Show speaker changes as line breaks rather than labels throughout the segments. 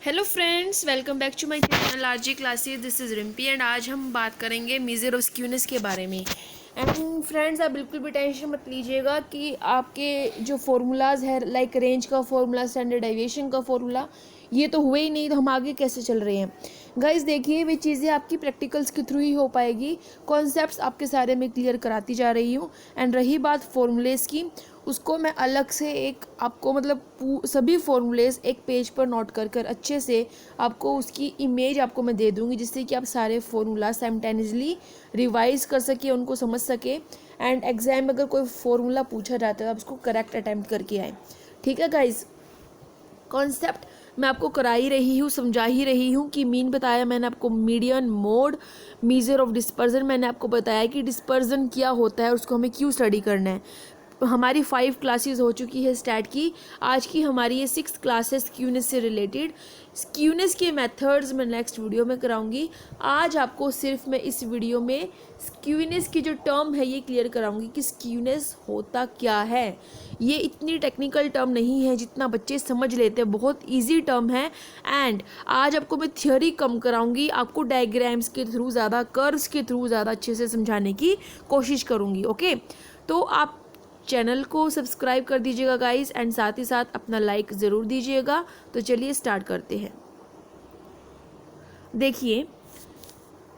Hello friends, welcome back to my channel RG classes. This is Rimpi and आज हम बात करेंगे मेजर ऑफ स्क्यूनेस के बारे में। एंड फ्रेंड्स, आप बिल्कुल भी टेंशन मत लीजिएगा कि आपके जो फार्मूलाज है लाइक रेंज का फार्मूला, स्टैंडर्ड डेविएशन का फार्मूला, ये तो हुए ही नहीं, तो हम आगे कैसे चल रहे हैं। गाइस देखिए, वे चीज़ें आपकी प्रैक्टिकल्स के थ्रू ही हो पाएगी। कॉन्सेप्ट्स आपके सारे में क्लियर कराती जा रही हूँ। एंड रही बात फार्मूलेस की, उसको मैं अलग से एक आपको मतलब सभी फॉर्मूलेस एक पेज पर नोट कर कर अच्छे से आपको उसकी इमेज आपको मैं दे दूंगी, जिससे कि आप सारे फॉर्मूला साइमल्टेनियसली रिवाइज कर सके, उनको समझ सके। एंड एग्जाम में अगर कोई फॉर्मूला पूछा जाता है आप उसको करेक्ट अटैम्प्ट करके आए। ठीक है गाइज, कॉन्सेप्ट मैं आपको करा ही रही हूँ, समझा ही रही हूँ कि मीन बताया मैंने आपको, median, mode, measure of dispersion मैंने आपको बताया कि डिस्पर्जन क्या होता है और उसको हमें क्यों स्टडी करना है। हमारी 5 क्लासेस हो चुकी है स्टार्ट की। आज की हमारी ये 6th क्लास है स्क्यूनेस से रिलेटेड। स्क्यूनेस के मेथड्स मैं नेक्स्ट वीडियो में कराऊंगी। आज आपको सिर्फ मैं इस वीडियो में स्क्यूनेस की जो टर्म है ये क्लियर कराऊंगी कि स्क्यूनेस होता क्या है। ये इतनी टेक्निकल टर्म नहीं है जितना बच्चे समझ लेते हैं, बहुत ईजी टर्म है। एंड आज आपको मैं थियोरी कम कराऊंगी, आपको डायग्राम्स के थ्रू ज़्यादा, कर्व्स के थ्रू ज़्यादा अच्छे से समझाने की कोशिश करूँगी। ओके, तो आप चैनल को सब्सक्राइब कर दीजिएगा गाइस, एंड साथ ही साथ अपना लाइक ज़रूर दीजिएगा। तो चलिए स्टार्ट करते हैं। देखिए,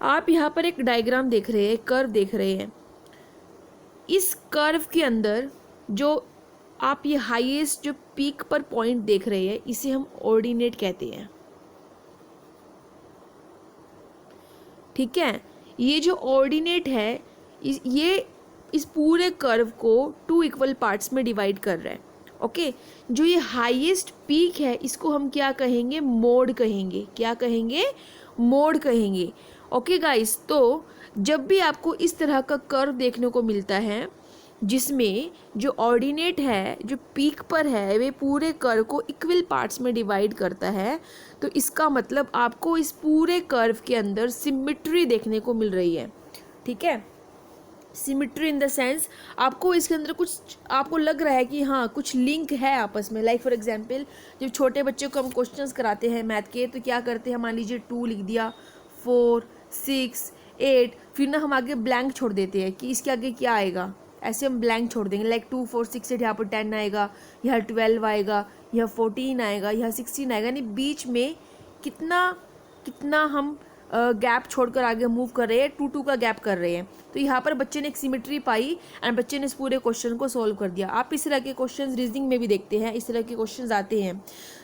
आप यहाँ पर एक डायग्राम देख रहे हैं, कर्व देख रहे हैं। इस कर्व के अंदर जो आप ये हाईएस्ट जो पीक पर पॉइंट देख रहे हैं, इसे हम ऑर्डिनेट कहते हैं। ठीक है, ये जो ऑर्डिनेट है ये इस पूरे कर्व को 2 इक्वल पार्ट्स में डिवाइड कर रहा है। ओके, जो ये हाईएस्ट पीक है इसको हम क्या कहेंगे, मोड कहेंगे। क्या कहेंगे, मोड कहेंगे। ओके गाइस, तो जब भी आपको इस तरह का कर्व देखने को मिलता है जिसमें जो ऑर्डिनेट है, जो पीक पर है, वे पूरे कर्व को इक्वल पार्ट्स में डिवाइड करता है, तो इसका मतलब आपको इस पूरे कर्व के अंदर सिमिट्री देखने को मिल रही है। ठीक है, सिमिट्री इन द सेंस आपको इसके अंदर कुछ, आपको लग रहा है कि हाँ कुछ लिंक है आपस में। लाइक फॉर एग्जांपल, जब छोटे बच्चों को हम क्वेश्चंस कराते हैं मैथ के, तो क्या करते हैं, मान लीजिए 2 लिख दिया, 4, 6, 8, फिर ना हम आगे ब्लैंक छोड़ देते हैं कि इसके आगे क्या आएगा। ऐसे हम ब्लैंक छोड़ देंगे, लाइक 2, 4, 6, 8, यहाँ पर 10 आएगा, यहाँ 12 आएगा, यहाँ 14 आएगा, यहाँ 16 आएगा। यानी बीच में कितना कितना हम गैप छोड़कर आगे मूव कर रहे हैं, 2 का गैप कर रहे हैं। तो यहाँ पर बच्चे ने एक सिमेट्री पाई एंड बच्चे ने इस पूरे क्वेश्चन को सॉल्व कर दिया। आप इस तरह के क्वेश्चन रीजनिंग में भी देखते हैं, इस तरह के क्वेश्चन आते हैं।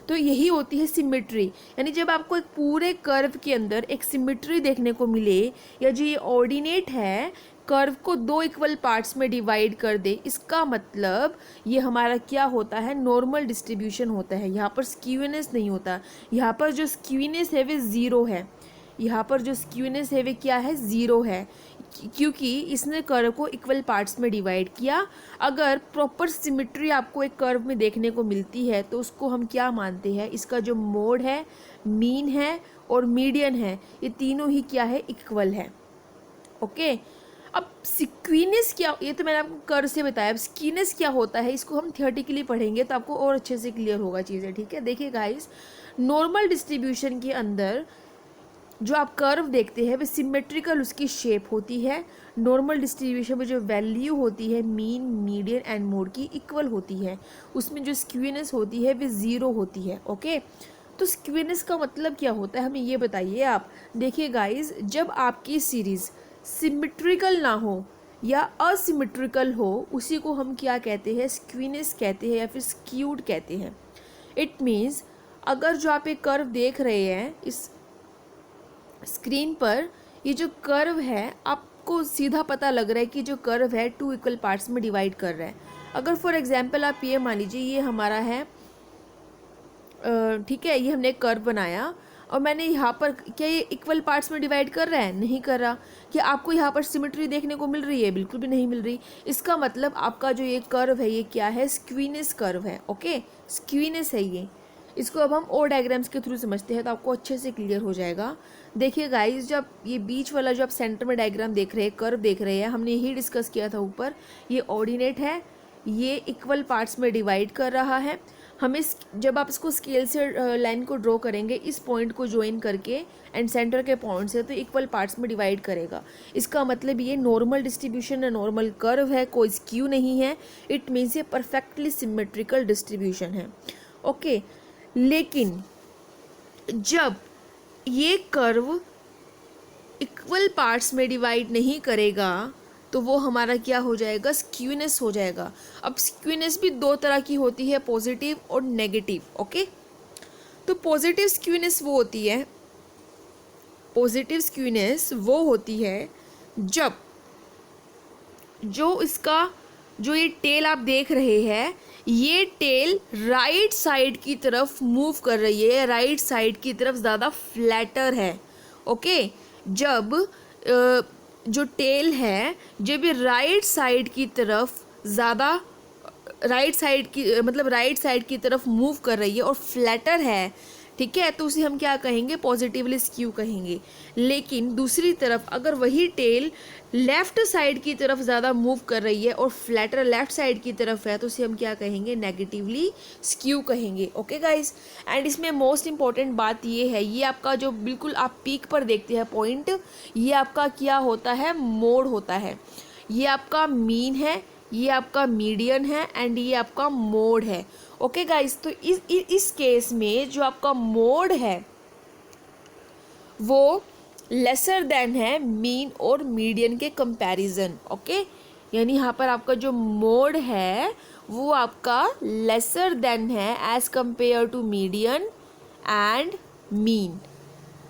तो यही होती है सिमेट्री। यानी जब आपको एक पूरे कर्व के अंदर एक सिमेट्री देखने को मिले, या जो ये ऑर्डिनेट है कर्व को 2 इक्वल पार्ट्स में डिवाइड कर दे, इसका मतलब ये हमारा क्या होता है, नॉर्मल डिस्ट्रीब्यूशन होता है। यहाँ पर स्क्यूनेस नहीं होता। यहाँ पर जो स्क्यूनेस है वे ज़ीरो है। यहाँ पर जो स्क्यूनेस है वे क्या है, ज़ीरो है, क्योंकि इसने कर्व को इक्वल पार्ट्स में डिवाइड किया। अगर प्रॉपर सिमिट्री आपको एक कर्व में देखने को मिलती है तो उसको हम क्या मानते हैं, इसका जो मोड है, मीन है और मीडियन है, ये तीनों ही क्या है, इक्वल है। ओके, अब स्क्यूनेस क्या, ये तो मैंने आपको कर्व से बताया। अब स्क्यूनेस क्या होता है इसको हम थियोरेटिकली पढ़ेंगे तो आपको और अच्छे से क्लियर होगा चीज़ें। ठीक है, देखिए गाइस, नॉर्मल डिस्ट्रीब्यूशन के अंदर जो आप कर्व देखते हैं वे सिमेट्रिकल उसकी शेप होती है। नॉर्मल डिस्ट्रीब्यूशन में जो वैल्यू होती है मीन, मीडियन एंड मोड की इक्वल होती है। उसमें जो स्क्यूनेस होती है वे ज़ीरो होती है। ओके, तो स्क्यूनेस का मतलब क्या होता है हमें ये बताइए आप। देखिए गाइस, जब आपकी सीरीज़ सिमेट्रिकल ना हो या असिमेट्रिकल हो, उसी को हम क्या कहते हैं, स्क्यूनेस कहते हैं या फिर स्क्यूड कहते हैं। इट मीन्स अगर जो आप एक कर्व देख रहे हैं इस स्क्रीन पर, ये जो कर्व है आपको सीधा पता लग रहा है कि जो कर्व है 2 इक्वल पार्ट्स में डिवाइड कर रहा है। अगर फॉर एग्जांपल आप ये मान लीजिए ये हमारा है, ठीक है, ये हमने एक कर्व बनाया और मैंने यहाँ पर, क्या ये इक्वल पार्ट्स में डिवाइड कर रहा है, नहीं कर रहा। क्या आपको यहाँ पर सिमेट्री देखने को मिल रही है, बिल्कुल भी नहीं मिल रही। इसका मतलब आपका जो ये कर्व है ये क्या है, स्क्यूनेस कर्व है। ओके, स्क्यूनेस है ये। इसको अब हम और डायग्राम्स के थ्रू समझते हैं तो आपको अच्छे से क्लियर हो जाएगा। देखिए गाइस, जब ये बीच वाला जो आप सेंटर में डायग्राम देख रहे हैं, कर्व देख रहे हैं, हमने यही डिस्कस किया था ऊपर, ये ऑर्डिनेट है, ये इक्वल पार्ट्स में डिवाइड कर रहा है। हमें जब आप इसको स्केल से लाइन को ड्रॉ करेंगे इस पॉइंट को ज्वाइन करके एंड सेंटर के पॉइंट से, तो इक्वल पार्ट्स में डिवाइड करेगा। इसका मतलब ये नॉर्मल डिस्ट्रीब्यूशन है, नॉर्मल कर्व है, कोई स्क्यू नहीं है। इट मीन्स ये परफेक्टली सिमेट्रिकल डिस्ट्रीब्यूशन है। ओके, लेकिन जब ये कर्व इक्वल पार्ट्स में डिवाइड नहीं करेगा तो वो हमारा क्या हो जाएगा, स्क्यूनेस हो जाएगा। अब स्क्यूनेस भी दो तरह की होती है, पॉजिटिव और नेगेटिव। ओके, तो पॉजिटिव स्क्यूनेस वो होती है, पॉजिटिव स्क्यूनेस वो होती है जब जो ये टेल आप देख रहे हैं, ये टेल राइट साइड की तरफ मूव कर रही है, राइट साइड की तरफ ज़्यादा फ्लैटर है। ओके, जब जो टेल है जब ये राइट साइड की तरफ ज़्यादा राइट साइड की तरफ मूव कर रही है और फ्लैटर है, ठीक है, तो उसे हम क्या कहेंगे, पॉजिटिवली स्क्यू कहेंगे। लेकिन दूसरी तरफ अगर वही टेल लेफ्ट साइड की तरफ ज़्यादा मूव कर रही है और फ्लैटर लेफ्ट साइड की तरफ है, तो उसे हम क्या कहेंगे, नेगेटिवली स्क्यू कहेंगे। ओके गाइस, एंड इसमें मोस्ट इंपॉर्टेंट बात ये है, ये आपका जो बिल्कुल आप पीक पर देखते हैं पॉइंट, ये आपका क्या होता है, मोड होता है। ये आपका मीन है, ये आपका मीडियन है एंड ये आपका मोड है। ओके गाइस, तो इस केस में जो आपका मोड है वो लेसर देन है मीन और मीडियन के कंपैरिजन। ओके, यानी यहाँ पर आपका जो मोड है वो आपका लेसर देन है as compare to median and mean.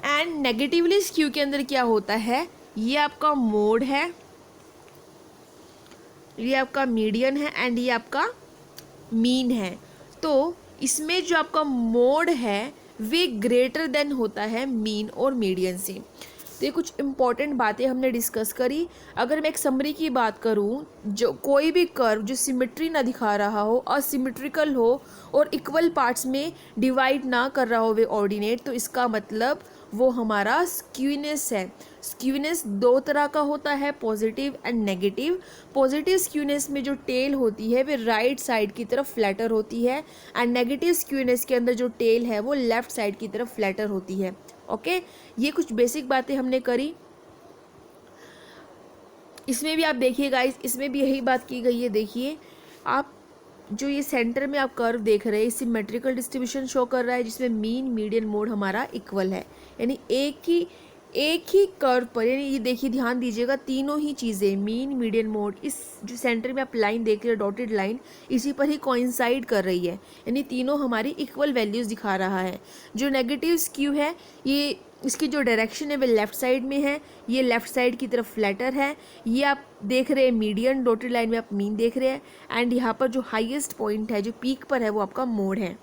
And negatively skew के अंदर क्या होता है, ये आपका मोड है, ये आपका मीडियन है एंड ये आपका मीन है। तो इसमें जो आपका मोड है वे ग्रेटर देन होता है मीन और मीडियन से। तो ये कुछ इंपॉर्टेंट बातें हमने डिस्कस करी। अगर मैं एक समरी की बात करूं, जो कोई भी कर्व जो सिमेट्री ना दिखा रहा हो, असिमेट्रिकल हो और इक्वल पार्ट्स में डिवाइड ना कर रहा हो वे ऑर्डिनेट, तो इसका मतलब वो हमारा स्क्यूनेस है। स्क्यूनेस दो तरह का होता है, positive and negative. Positive skewness में जो टेल होती है वे राइट साइड की तरफ फ्लैटर होती है एंड नेगेटिव स्क्यूनेस के अंदर जो टेल है वो लेफ्ट साइड की तरफ फ्लैटर होती है। ओके, ये कुछ बेसिक बातें हमने करी। इसमें भी आप देखिए गाइस, इसमें भी यही बात की गई है। देखिए आप जो ये सेंटर में आप कर्व देख रहे हैं, सिमेट्रिकल डिस्ट्रीब्यूशन शो कर रहा है जिसमें मीन मीडियन मोड हमारा इक्वल है। यानी एक ही कर्व पर, यानी ये देखिए ध्यान दीजिएगा, तीनों ही चीज़ें मीन मीडियन मोड इस जो सेंटर में आप लाइन देख रहे हो, डॉटेड लाइन, इसी पर ही कोइंसाइड कर रही है। यानी तीनों हमारी इक्वल वैल्यूज़ दिखा रहा है। जो नेगेटिव स्क्यू है, ये इसकी जो डायरेक्शन है वो लेफ़्ट साइड में है, ये लेफ़्ट साइड की तरफ फ्लैटर है। ये आप देख रहे हैं मीडियन, डॉटेड लाइन में आप मीन देख रहे हैं एंड यहाँ पर जो हाईएस्ट पॉइंट है, जो पीक पर है, वो आपका मोड है।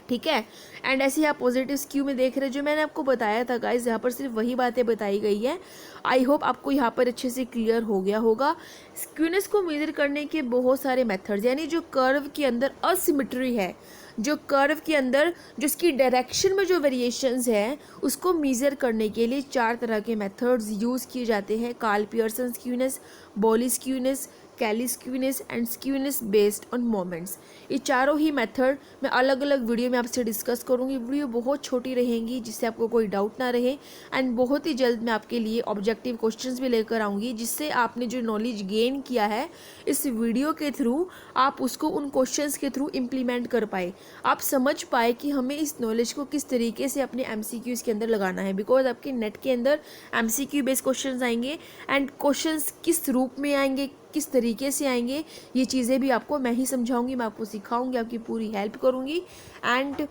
ठीक है, एंड ऐसे ही आप पॉजिटिव स्क्यू में देख रहे हैं, जो मैंने आपको बताया था गाइस, यहाँ पर सिर्फ वही बातें बताई गई है। आई होप आपको यहाँ पर अच्छे से क्लियर हो गया होगा। स्क्यूनेस को मेजर करने के बहुत सारे मेथड्स, यानी जो कर्व के अंदर असिमेट्री है, जो कर्व के अंदर जो इसकी डायरेक्शन में जो वेरिएशंस हैं, उसको मेजर करने के लिए 4 तरह के मेथड्स यूज़ किए जाते हैं। Karl Pearson skewness, Bowley skewness, Kelly skewness and skewness based on moments. ये चारों ही मेथड मैं अलग अलग वीडियो में आपसे डिस्कस करूँगी। वीडियो बहुत छोटी रहेंगी जिससे आपको कोई डाउट ना रहे एंड बहुत ही जल्द मैं आपके लिए ऑब्जेक्टिव क्वेश्चंस भी लेकर आऊँगी, जिससे आपने जो नॉलेज गेन किया है इस वीडियो के थ्रू, आप उसको उन क्वेश्चंस के थ्रू इम्प्लीमेंट कर पाए, आप समझ पाए कि हमें इस नॉलेज को किस तरीके से अपने MCQs के अंदर लगाना है। बिकॉज आपके नेट के अंदर MCQ बेस्ड क्वेश्चंस आएंगे एंड क्वेश्चंस किस रूप में आएंगे, किस तरीके से आएंगे, ये चीज़ें भी आपको मैं ही समझाऊंगी, मैं आपको सिखाऊंगी, आपकी पूरी हेल्प करूंगी। एंड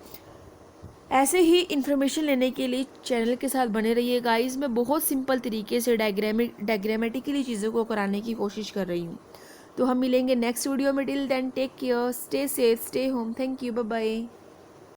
ऐसे ही इन्फॉर्मेशन लेने के लिए चैनल के साथ बने रहिए गाइस। मैं बहुत सिंपल तरीके से डायग्रामेटिकली चीज़ों को कराने की कोशिश कर रही हूँ। तो हम मिलेंगे नेक्स्ट वीडियो में। Till then take care, stay safe, stay home. Thank you, bye bye.